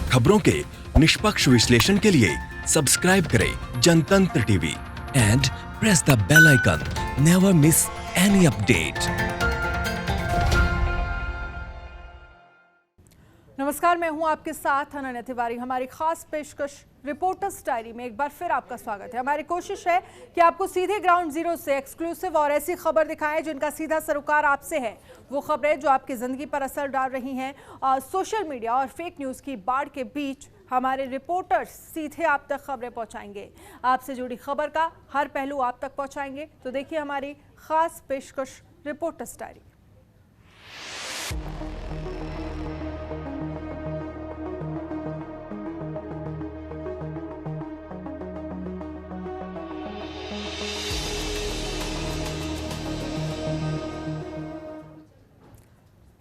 खबरों के निष्पक्ष विश्लेषण के लिए सब्सक्राइब करें Jantantra TV and press the bell icon. Never miss any update. नमस्कार, मैं हूं आपके साथ अनन्या तिवारी। हमारी खास पेशकश रिपोर्टर्स डायरी में एक बार फिर आपका स्वागत है। हमारी कोशिश है कि आपको सीधे ग्राउंड जीरो से एक्सक्लूसिव और ऐसी खबर दिखाएं जिनका सीधा सरोकार आपसे है। वो खबरें जो आपकी जिंदगी पर असर डाल रही हैं। सोशल मीडिया और फेक न्यूज़ की बाढ़ के बीच हमारे रिपोर्टर्स सीधे आप तक खबरें पहुंचाएंगे, आपसे जुड़ी खबर का हर पहलू आप तक पहुंचाएंगे। तो देखिए हमारी खास पेशकश रिपोर्टर्स डायरी।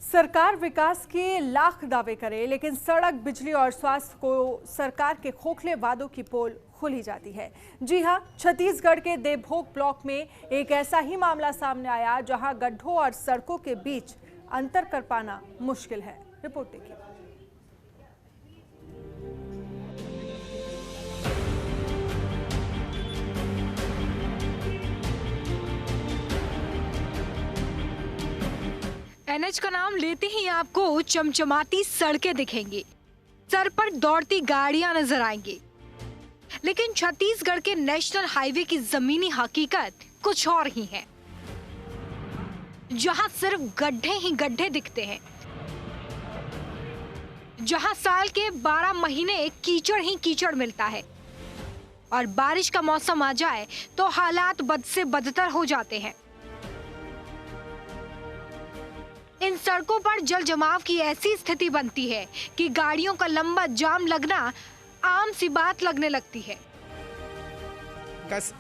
सरकार विकास के लाख दावे करे, लेकिन सड़क, बिजली और स्वास्थ्य को सरकार के खोखले वादों की पोल खुली जाती है। जी हां, छत्तीसगढ़ के देवभोग ब्लॉक में एक ऐसा ही मामला सामने आया जहां गड्ढों और सड़कों के बीच अंतर कर पाना मुश्किल है। रिपोर्ट देखिए। एनएच का नाम लेते ही आपको चमचमाती सड़कें दिखेंगी, सर पर दौड़ती गाड़ियां नजर आएंगी। लेकिन छत्तीसगढ़ के नेशनल हाईवे की जमीनी हकीकत कुछ और ही है, जहां सिर्फ गड्ढे ही गड्ढे दिखते हैं, जहां साल के 12 महीने कीचड़ ही कीचड़ मिलता है और बारिश का मौसम आ जाए तो हालात बद से बदतर हो जाते हैं। इन सड़कों पर जल जमाव की ऐसी स्थिति बनती है कि गाड़ियों का लंबा जाम लगना आम सी बात लगने लगती है।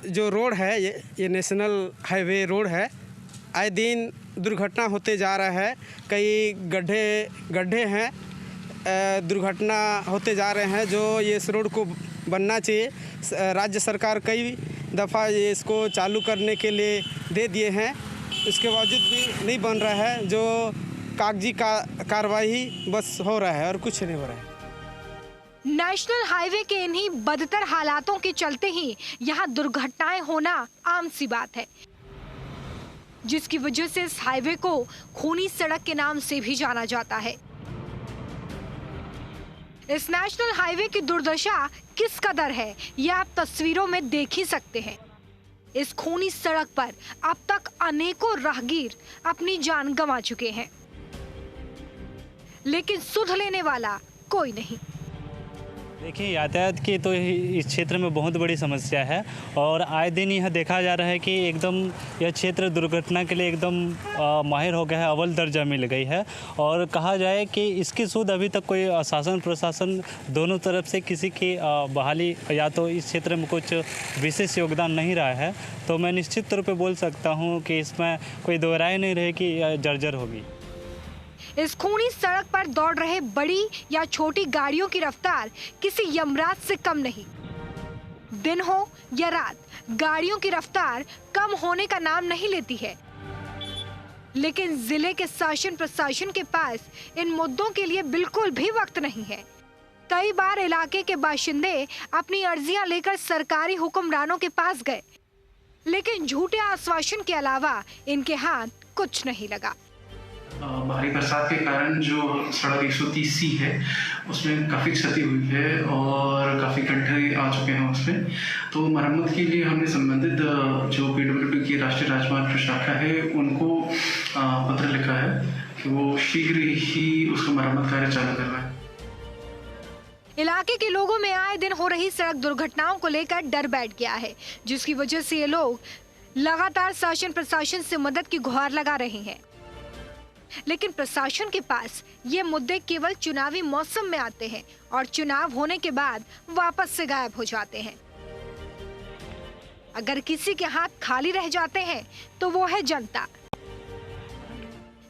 जो रोड है ये नेशनल हाईवे रोड है। आए दिन दुर्घटना होते जा रहा है। कई गड्ढे हैं, दुर्घटना होते जा रहे हैं। जो ये इस रोड को बनना चाहिए, राज्य सरकार कई दफ़ा ये इसको चालू करने के लिए दे दिए हैं, इसके बावजूद भी नहीं बन रहा है। जो कागजी कार्रवाई बस हो रहा है और कुछ नहीं हो रहा है। नेशनल हाईवे के इन्हीं बदतर हालातों के चलते ही यहाँ दुर्घटनाएं होना आम सी बात है, जिसकी वजह से इस हाईवे को खूनी सड़क के नाम से भी जाना जाता है। इस नेशनल हाईवे की दुर्दशा किस कदर है, यह आप तस्वीरों में देख ही सकते हैं। इस खूनी सड़क पर अब तक अनेकों राहगीर अपनी जान गंवा चुके हैं, लेकिन सुध लेने वाला कोई नहीं। देखिए, यातायात की तो इस क्षेत्र में बहुत बड़ी समस्या है और आए दिन यह देखा जा रहा है कि एकदम यह क्षेत्र दुर्घटना के लिए एकदम माहिर हो गया है, अव्वल दर्जा मिल गई है। और कहा जाए कि इसकी सुध अभी तक कोई शासन प्रशासन दोनों तरफ से किसी की बहाली या तो इस क्षेत्र में कुछ विशेष योगदान नहीं रहा है। तो मैं निश्चित तौर पर बोल सकता हूँ कि इसमें कोई दो राय नहीं रहे कि यह जर्जर होगी। इस खूनी सड़क पर दौड़ रहे बड़ी या छोटी गाड़ियों की रफ्तार किसी यमराज से कम नहीं। दिन हो या रात, गाड़ियों की रफ्तार कम होने का नाम नहीं लेती है। लेकिन जिले के शासन प्रशासन के पास इन मुद्दों के लिए बिल्कुल भी वक्त नहीं है। कई बार इलाके के बाशिंदे अपनी अर्जियां लेकर सरकारी हुक्मरानों के पास गए, लेकिन झूठे आश्वासन के अलावा इनके हाथ कुछ नहीं लगा। भारी बरसात के कारण जो सड़क 130C है उसमें काफ़ी क्षति हुई है और काफ़ी गड्ढे आ चुके हैं उसमें। तो मरम्मत के लिए हमने संबंधित जो PWD की राष्ट्रीय राजमार्ग शाखा है उनको पत्र लिखा है कि वो शीघ्र ही उसका मरम्मत कार्य चालू करवाएं। इलाके के लोगों में आए दिन हो रही सड़क दुर्घटनाओं को लेकर डर बैठ गया है, जिसकी वजह से ये लोग लगातार शासन प्रशासन से मदद की गुहार लगा रहे हैं। लेकिन प्रशासन के पास ये मुद्दे केवल चुनावी मौसम में आते हैं और चुनाव होने के बाद वापस से गायब हो जाते हैं। अगर किसी के हाथ खाली रह जाते हैं तो वो है जनता,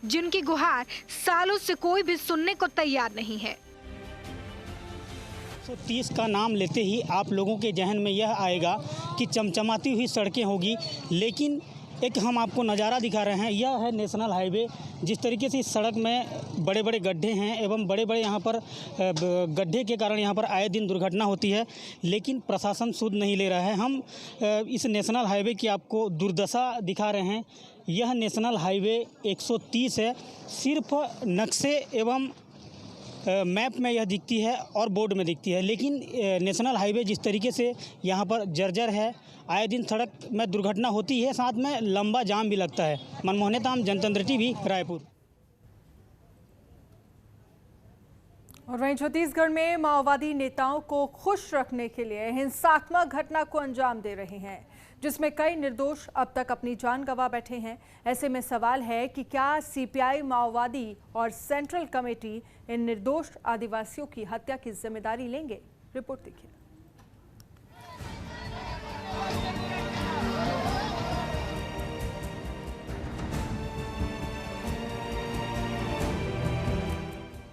जिनकी गुहार सालों से कोई भी सुनने को तैयार नहीं है। 130 का नाम लेते ही आप लोगों के जहन में यह आएगा कि चमचमाती हुई सड़कें होगी, लेकिन एक हम आपको नज़ारा दिखा रहे हैं, यह है नेशनल हाईवे। जिस तरीके से इस सड़क में बड़े बड़े गड्ढे हैं एवं बड़े बड़े यहाँ पर गड्ढे के कारण यहाँ पर आए दिन दुर्घटना होती है, लेकिन प्रशासन सुध नहीं ले रहा है। हम इस नेशनल हाईवे की आपको दुर्दशा दिखा रहे हैं। यह नेशनल हाईवे 130 है, सिर्फ नक्शे एवं मैप में यह दिखती है और बोर्ड में दिखती है, लेकिन नेशनल हाईवे जिस तरीके से यहाँ पर जर्जर है, आए दिन सड़क में दुर्घटना होती है, साथ में लंबा जाम भी लगता है। मनमोहन नेताम, जनतंत्र टीवी, रायपुर। और वहीं छत्तीसगढ़ में माओवादी नेताओं को खुश रखने के लिए हिंसात्मक घटना को अंजाम दे रहे हैं, जिसमें कई निर्दोष अब तक अपनी जान गंवा बैठे हैं। ऐसे में सवाल है कि क्या सीपीआई माओवादी और सेंट्रल कमेटी इन निर्दोष आदिवासियों की हत्या की जिम्मेदारी लेंगे? रिपोर्ट देखिए।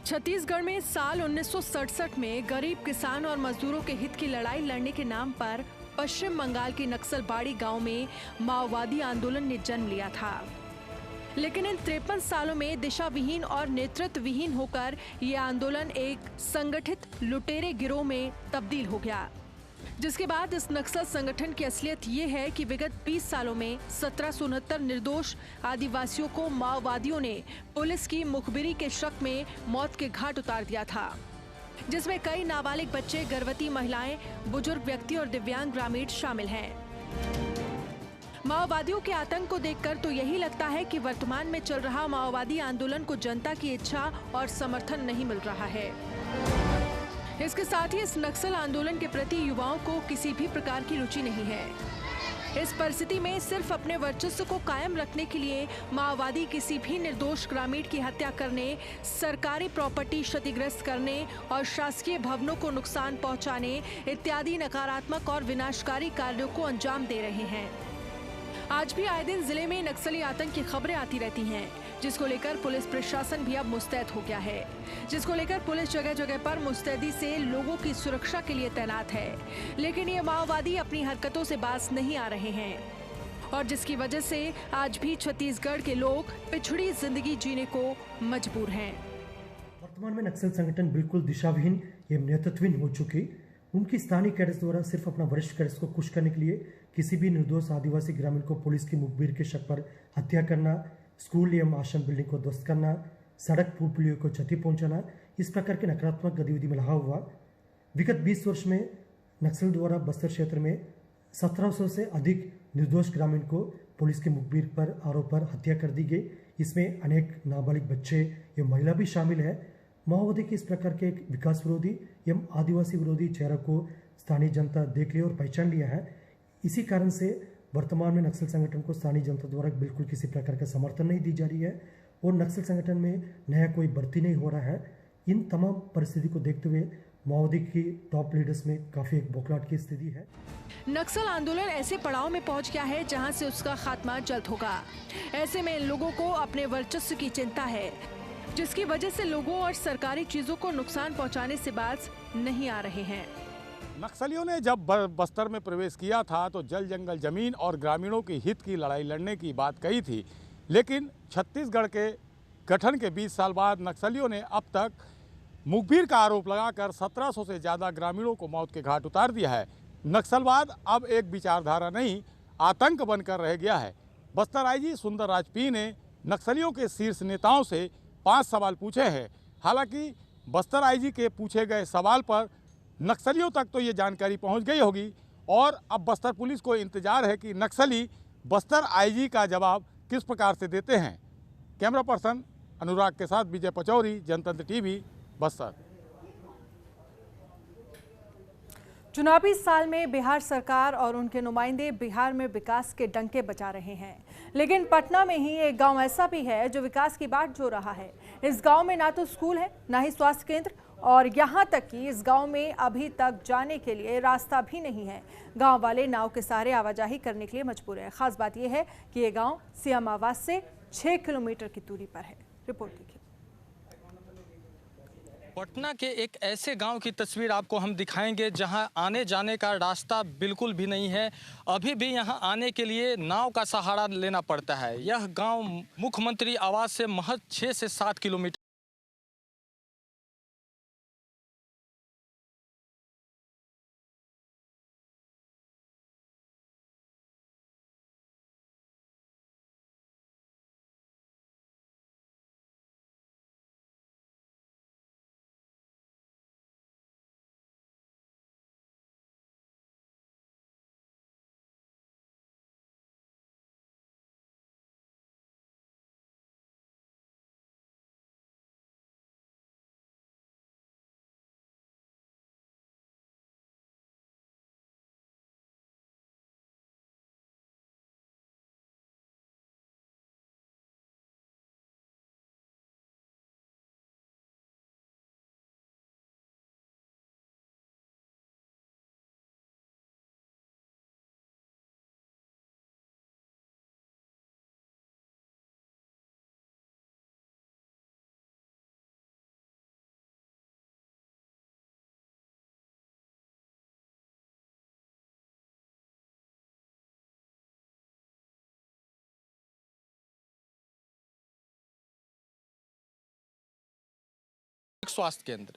छत्तीसगढ़ में साल 1967 में गरीब किसान और मजदूरों के हित की लड़ाई लड़ने के नाम पर पश्चिम बंगाल के नक्सलबाड़ी गांव में माओवादी आंदोलन ने जन्म लिया था। लेकिन इन 53 सालों में दिशा विहीन और नेतृत्व विहीन होकर ये आंदोलन एक संगठित लुटेरे गिरोह में तब्दील हो गया, जिसके बाद इस नक्सल संगठन की असलियत ये है कि विगत 20 सालों में 1769 निर्दोष आदिवासियों को माओवादियों ने पुलिस की मुखबिरी के शक में मौत के घाट उतार दिया था, जिसमें कई नाबालिग बच्चे, गर्भवती महिलाएं, बुजुर्ग व्यक्ति और दिव्यांग ग्रामीण शामिल हैं। माओवादियों के आतंक को देखकर तो यही लगता है कि वर्तमान में चल रहा माओवादी आंदोलन को जनता की इच्छा और समर्थन नहीं मिल रहा है। इसके साथ ही इस नक्सल आंदोलन के प्रति युवाओं को किसी भी प्रकार की रुचि नहीं है। इस परिस्थिति में सिर्फ अपने वर्चस्व को कायम रखने के लिए माओवादी किसी भी निर्दोष ग्रामीण की हत्या करने, सरकारी प्रॉपर्टी क्षतिग्रस्त करने और शासकीय भवनों को नुकसान पहुंचाने इत्यादि नकारात्मक और विनाशकारी कार्यों को अंजाम दे रहे हैं। आज भी आए दिन जिले में नक्सली आतंक की खबरें आती रहती हैं, जिसको लेकर पुलिस प्रशासन भी अब मुस्तैद हो गया है, जिसको लेकर पुलिस जगह जगह पर मुस्तैदी से लोगों की सुरक्षा के लिए तैनात है। लेकिन ये माओवादी अपनी हरकतों से बाज नहीं आ रहे हैं, और जिसकी वजह से आज भी छत्तीसगढ़ के लोग पिछड़ी जिंदगी जीने को मजबूर हैं। वर्तमान में नक्सल संगठन बिल्कुल दिशाविहीन एवं नेतृत्वहीन हो चुकी। उनकी स्थानीय कैडर्स द्वारा सिर्फ अपना वरिष्ठ कैडर्स को खुश करने के लिए किसी भी निर्दोष आदिवासी ग्रामीण को पुलिस की मुखबिर के शक पर हत्या करना, स्कूल एवं आश्रम बिल्डिंग को ध्वस्त करना, सड़क पुल पुलियों को क्षति पहुंचाना, इस प्रकार के नकारात्मक गतिविधि में लगा हुआ। विगत 20 वर्ष में नक्सल द्वारा बस्तर क्षेत्र में 1700 से अधिक निर्दोष ग्रामीण को पुलिस के मुखबिर पर आरोप पर हत्या कर दी गई। इसमें अनेक नाबालिग बच्चे एवं महिला भी शामिल है। माओवादी के इस प्रकार के एक विकास विरोधी एवं आदिवासी विरोधी चेहरा को स्थानीय जनता देख लिया और पहचान लिया है। इसी कारण से वर्तमान में नक्सल संगठन को स्थानीय जनता द्वारा बिल्कुल किसी प्रकार का समर्थन नहीं दी जा रही है और नक्सल संगठन में नया कोई भर्ती नहीं हो रहा है। इन तमाम परिस्थिति को देखते हुए माओवादी की टॉप लीडर्स में काफ़ी एक बौखलाहट की स्थिति है। नक्सल आंदोलन ऐसे पड़ाव में पहुंच गया है जहां से उसका खात्मा जल्द होगा। ऐसे में लोगों को अपने वर्चस्व की चिंता है, जिसकी वजह से लोगों और सरकारी चीजों को नुकसान पहुंचाने से बाज नहीं आ रहे हैं। नक्सलियों ने जब बस्तर में प्रवेश किया था तो जल जंगल जमीन और ग्रामीणों के हित की लड़ाई लड़ने की बात कही थी, लेकिन छत्तीसगढ़ के गठन के 20 साल बाद नक्सलियों ने अब तक मुखबिर का आरोप लगाकर 1700 से ज़्यादा ग्रामीणों को मौत के घाट उतार दिया है। नक्सलवाद अब एक विचारधारा नहीं, आतंक बनकर रह गया है। बस्तर आईजी सुंदरराज पी ने नक्सलियों के शीर्ष नेताओं से 5 सवाल पूछे हैं। हालांकि बस्तर आईजी के पूछे गए सवाल पर नक्सलियों तक तो ये जानकारी पहुंच गई होगी और अब बस्तर पुलिस को इंतजार है कि नक्सली बस्तर आईजी का जवाब किस प्रकार से देते हैं। कैमरा पर्सन अनुराग के साथ विजय पचौरी, जनतंत्र टीवी, बस्तर। चुनावी साल में बिहार सरकार और उनके नुमाइंदे बिहार में विकास के डंके बजा रहे हैं, लेकिन पटना में ही एक गांव ऐसा भी है जो विकास की बाट जो रहा है। इस गांव में ना तो स्कूल है, ना ही स्वास्थ्य केंद्र, और यहां तक कि इस गांव में अभी तक जाने के लिए रास्ता भी नहीं है। गांव वाले नाव के सहारे आवाजाही करने के लिए मजबूर है। खास बात यह है कि ये गांव सीएम आवास से 6 किलोमीटर की दूरी पर है। रिपोर्ट देखिए। पटना के एक ऐसे गांव की तस्वीर आपको हम दिखाएंगे जहां आने जाने का रास्ता बिल्कुल भी नहीं है। अभी भी यहां आने के लिए नाव का सहारा लेना पड़ता है। यह गांव मुख्यमंत्री आवास से महज 6 से 7 किलोमीटर स्वास्थ्य केंद्र,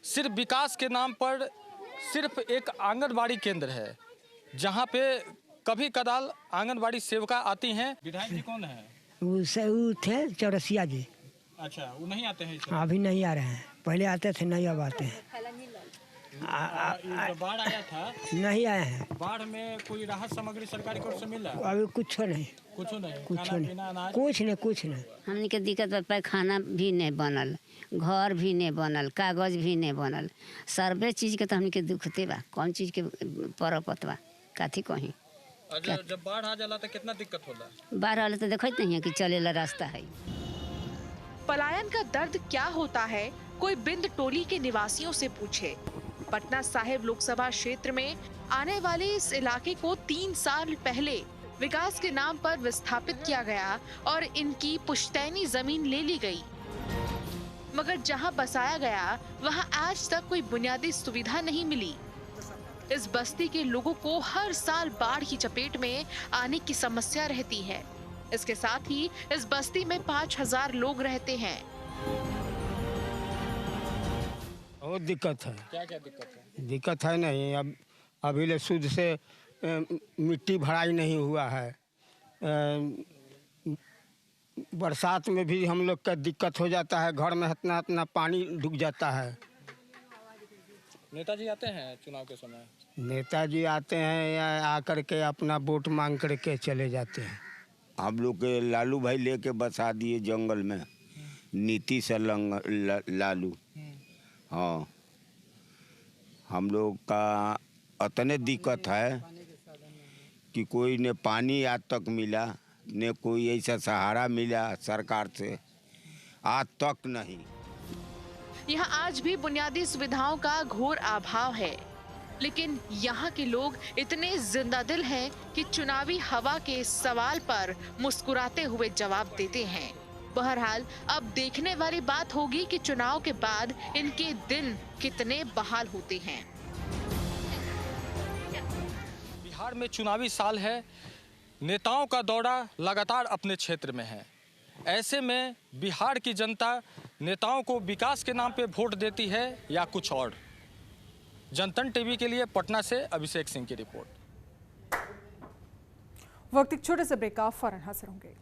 सिर्फ विकास के नाम पर सिर्फ एक आंगनबाड़ी केंद्र है जहां पे कभी कदाल आंगनबाड़ी सेविका आती हैं। विधायक जी कौन है? वो थे चौरसिया जी। अच्छा, वो नहीं आते हैं? अभी नहीं आ रहे हैं, पहले आते थे, नहीं अब आते हैं। बाढ़ आया था? नहीं आए हैं। बाढ़ में कोई राहत सामग्री सरकारी कोर से मिला? अभी कुछ नहीं, कुछ नहीं, कुछ नहीं, कुछ नहीं। हमने के दिक्कत बा, पैखाना भी नहीं बनल, घर भी नहीं बनल, कागज भी नहीं बनल, सर्वे चीज के तो हमने के दुखते बा। कौन चीज के परपत बा, काथी कहीं। जब बाढ़ आ जाला तो कितना दिक्कत होला? बाढ़ आले तो देखते नहीं है कि चलेला रास्ता है। पलायन का दर्द क्या होता है, कोई बिंद टोली के निवासियों से पूछे। पटना साहिब लोकसभा क्षेत्र में आने वाले इस इलाके को 3 साल पहले विकास के नाम पर विस्थापित किया गया और इनकी पुश्तैनी जमीन ले ली गई, मगर जहां बसाया गया वहां आज तक कोई बुनियादी सुविधा नहीं मिली। इस बस्ती के लोगों को हर साल बाढ़ की चपेट में आने की समस्या रहती है। इसके साथ ही इस बस्ती में 5000 लोग रहते हैं। बहुत दिक्कत है। क्या क्या दिक्कत है? दिक्कत है नहीं, अब अभी ले शुद्ध से मिट्टी भराई नहीं हुआ है। बरसात में भी हम लोग का दिक्कत हो जाता है, घर में इतना इतना पानी ढुक जाता है। नेताजी आते हैं चुनाव के समय? नेताजी आते हैं या आकर के अपना वोट मांग करके चले जाते हैं। हम लोग के लालू भाई लेके बसा दिए जंगल में, नीति से लालू। हाँ, हम लोग का इतने दिक्कत है कि कोई ने पानी आज तक मिला, ने कोई ऐसा सहारा मिला सरकार से, आज तक नहीं। यहाँ आज भी बुनियादी सुविधाओं का घोर अभाव है, लेकिन यहाँ के लोग इतने जिंदा दिल हैं कि चुनावी हवा के सवाल पर मुस्कुराते हुए जवाब देते हैं। बहरहाल अब देखने वाली बात होगी कि चुनाव के बाद इनके दिन कितने बहाल होते हैं। बिहार में चुनावी साल है, नेताओं का दौरा लगातार अपने क्षेत्र में है। ऐसे में बिहार की जनता नेताओं को विकास के नाम पे वोट देती है या कुछ और। जनतन टीवी के लिए पटना से अभिषेक सिंह की रिपोर्ट। वक्त एक छोटे से ब्रेक का, फौरन हाजिर होंगे।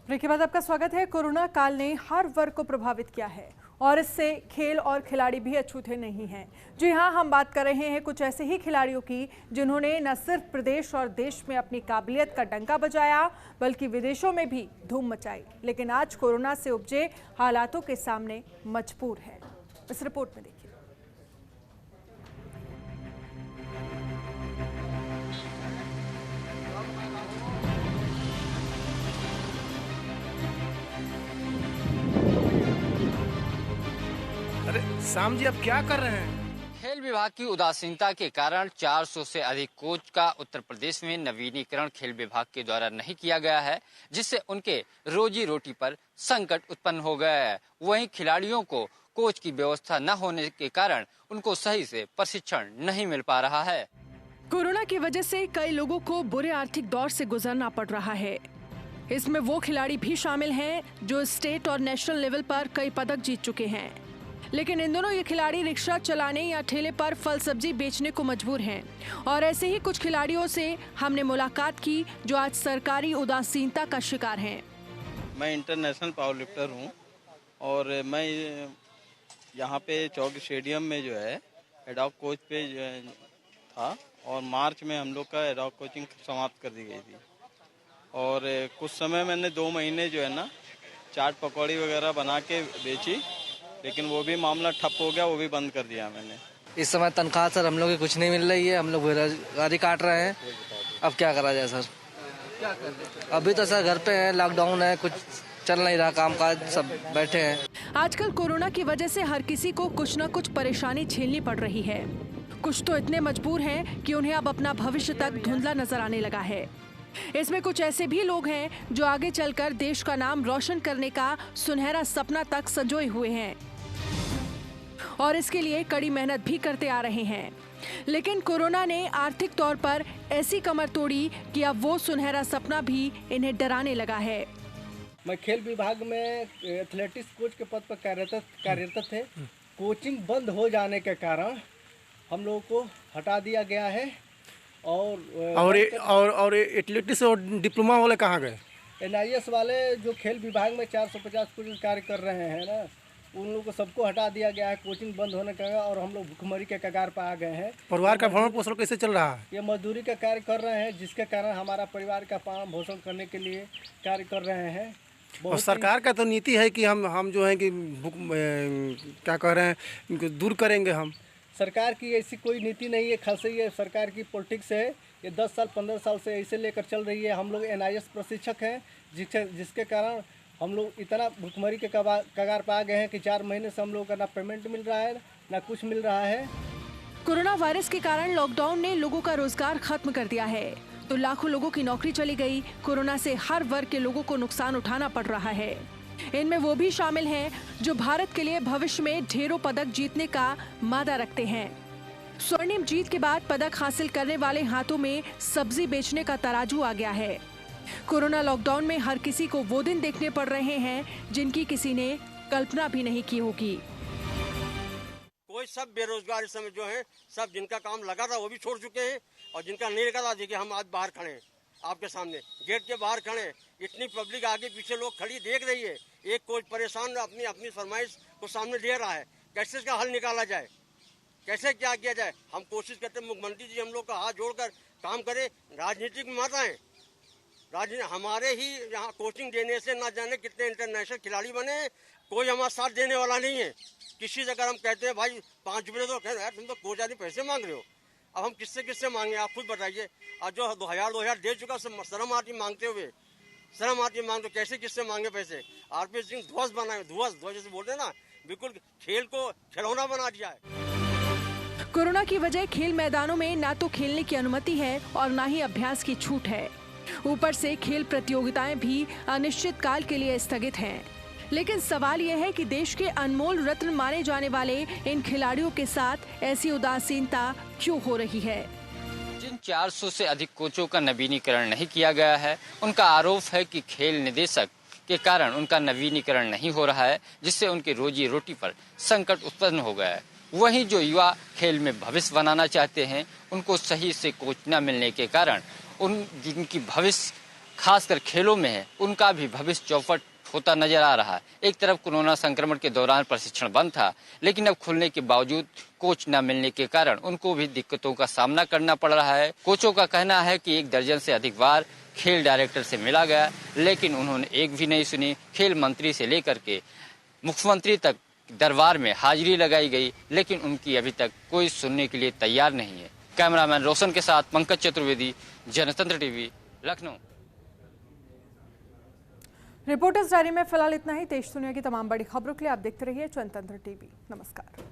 ब्रेक के बाद आपका स्वागत है। कोरोना काल ने हर वर्ग को प्रभावित किया है और इससे खेल और खिलाड़ी भी अछूते नहीं हैं। जी हाँ, हम बात कर रहे हैं कुछ ऐसे ही खिलाड़ियों की जिन्होंने न सिर्फ प्रदेश और देश में अपनी काबिलियत का डंका बजाया, बल्कि विदेशों में भी धूम मचाई, लेकिन आज कोरोना से उपजे हालातों के सामने मजबूर है। इस रिपोर्ट में देखिए। शाम जी अब क्या कर रहे हैं? खेल विभाग की उदासीनता के कारण 400 से अधिक कोच का उत्तर प्रदेश में नवीनीकरण खेल विभाग के द्वारा नहीं किया गया है, जिससे उनके रोजी रोटी पर संकट उत्पन्न हो गया है। वहीं खिलाड़ियों को कोच की व्यवस्था न होने के कारण उनको सही से प्रशिक्षण नहीं मिल पा रहा है। कोरोना की वजह से कई लोगों को बुरे आर्थिक दौर से गुजरना पड़ रहा है। इसमें वो खिलाड़ी भी शामिल हैं जो स्टेट और नेशनल लेवल पर कई पदक जीत चुके हैं, लेकिन इन दोनों ये खिलाड़ी रिक्शा चलाने या ठेले पर फल सब्जी बेचने को मजबूर हैं। और ऐसे ही कुछ खिलाड़ियों से हमने मुलाकात की जो आज सरकारी उदासीनता का शिकार हैं। मैं इंटरनेशनल पावर लिफ्टर हूँ और मैं यहाँ पे चौक स्टेडियम में जो है एडॉक कोच पे था और मार्च में हम लोग का एडॉक कोचिंग समाप्त कर दी गई थी। और कुछ समय मैंने 2 महीने जो है ना चाट पकौड़ी वगैरह बना के बेची, लेकिन वो भी मामला ठप हो गया, वो भी बंद कर दिया मैंने। इस समय तनख्वाह सर हम लोग की कुछ नहीं मिल रही है, हम लोग बेरोजगारी काट रहे हैं। अब क्या करा जाए सर? क्या कर रहे? अभी तो सर घर पे है, लॉकडाउन है, कुछ चल नहीं रहा, कामकाज सब बैठे हैं। आजकल कोरोना की वजह से हर किसी को कुछ न कुछ परेशानी झेलनी पड़ रही है। कुछ तो इतने मजबूर हैं कि उन्हें अब अपना भविष्य तक धुंधला नजर आने लगा है। इसमें कुछ ऐसे भी लोग हैं जो आगे चलकर देश का नाम रोशन करने का सुनहरा सपना तक संजोए हुए हैं और इसके लिए कड़ी मेहनत भी करते आ रहे हैं। लेकिन कोरोना ने आर्थिक तौर पर ऐसी कमर तोड़ी कि अब वो सुनहरा सपना भी इन्हें डराने लगा है। मैं खेल विभाग में एथलेटिक्स कोच के पद पर कार्यरत थे। कोचिंग बंद हो जाने के कारण हम लोगों को हटा दिया गया है। और एथलेटिक्स और डिप्लोमा वाले कहाँ गए? NIS वाले जो खेल विभाग में 450 कोच कार्य कर रहे हैं ना, उन लोगों को सबको हटा दिया गया है। कोचिंग बंद होने का और हम लोग भुखमरी के कगार पर आ गए हैं। परिवार का भरण पोषण कैसे चल रहा है? ये मजदूरी का कार्य कर रहे हैं, जिसके कारण हमारा परिवार का पालन पोषण करने के लिए कार्य कर रहे हैं। और सरकार का तो नीति है कि हम जो है कि क्या कह रहे हैं, इनको दूर करेंगे हम। सरकार की ऐसी कोई नीति नहीं है, खास ये सरकार की पॉलिटिक्स है। ये 10 साल 15 साल से ऐसे लेकर चल रही है। हम लोग NIS प्रशिक्षक हैं, जिसके कारण हम लोग इतना भुखमरी के कगार पर आ गए हैं कि 4 महीने से हम लोग का ना पेमेंट मिल रहा है ना कुछ मिल रहा है। कोरोना वायरस के कारण लॉकडाउन ने लोगों का रोजगार खत्म कर दिया है, तो लाखों लोगों की नौकरी चली गई। कोरोना से हर वर्ग के लोगों को नुकसान उठाना पड़ रहा है। इनमें वो भी शामिल हैं जो भारत के लिए भविष्य में ढेरों पदक जीतने का मादा रखते हैं। स्वर्णिम जीत के बाद पदक हासिल करने वाले हाथों में सब्जी बेचने का तराजू आ गया है। कोरोना लॉकडाउन में हर किसी को वो दिन देखने पड़ रहे हैं जिनकी किसी ने कल्पना भी नहीं की होगी। कोई सब बेरोजगार इस समय जो है, सब जिनका काम लगा था वो भी छोड़ चुके हैं और जिनका नहीं लगा था, देखिए हम आज बाहर खड़े हैं आपके सामने, गेट के बाहर खड़े हैं। इतनी पब्लिक आगे पीछे लोग खड़ी देख रही है। एक कोच परेशान अपनी फरमाइश को सामने दे रहा है, कैसे इसका हल निकाला जाए, कैसे क्या किया जाए। हम कोशिश करते हैं मुख्यमंत्री जी हम लोग का हाथ जोड़कर काम करें। राजनीतिक मत आए, हमारे ही यहाँ कोचिंग देने से ना जाने कितने इंटरनेशनल खिलाड़ी बने, कोई हमारा साथ देने वाला नहीं है। किसी से अगर हम कहते हैं भाई 5 रुपये तो यार तुम तो कोच आदमी पैसे मांग रहे हो, अब हम किससे मांगे, आप खुद बताइए। और जो 2000 दे चुका शर्म आती मांगते हुए, शर्म आती मांगते, कैसे किससे मांगे पैसे। RP सिंह ध्वस्त बनाए, ध्वस्त जैसे बोलते हैं ना, बिल्कुल खेल को खिलौना बना दिया है। कोरोना की वजह खेल मैदानों में ना तो खेलने की अनुमति है और ना ही अभ्यास की छूट है। ऊपर से खेल प्रतियोगिताएं भी अनिश्चित काल के लिए स्थगित हैं। लेकिन सवाल यह है कि देश के अनमोल रत्न माने जाने वाले इन खिलाड़ियों के साथ ऐसी उदासीनता क्यों हो रही है? जिन 400 से अधिक कोचों का नवीनीकरण नहीं किया गया है, उनका आरोप है कि खेल निदेशक के कारण उनका नवीनीकरण नहीं हो रहा है, जिससे उनकी रोजी रोटी पर संकट उत्पन्न हो गया है। वहीं जो युवा खेल में भविष्य बनाना चाहते हैं, उनको सही से कोच न मिलने के कारण जिनकी भविष्य खासकर खेलों में है, उनका भी भविष्य चौपट होता नजर आ रहा है। एक तरफ कोरोना संक्रमण के दौरान प्रशिक्षण बंद था, लेकिन अब खुलने के बावजूद कोच न मिलने के कारण उनको भी दिक्कतों का सामना करना पड़ रहा है। कोचों का कहना है कि 1 दर्जन से अधिक बार खेल डायरेक्टर से मिला गया, लेकिन उन्होंने एक भी नहीं सुनी। खेल मंत्री से लेकर के मुख्यमंत्री तक दरबार में हाजिरी लगाई गई, लेकिन उनकी अभी तक कोई सुनने के लिए तैयार नहीं है। कैमरामैन रोशन के साथ पंकज चतुर्वेदी, जनतंत्र टीवी, लखनऊ। रिपोर्टर्स डायरी में फिलहाल इतना ही। देश दुनिया की तमाम बड़ी खबरों के लिए आप देखते रहिए जनतंत्र टीवी। नमस्कार।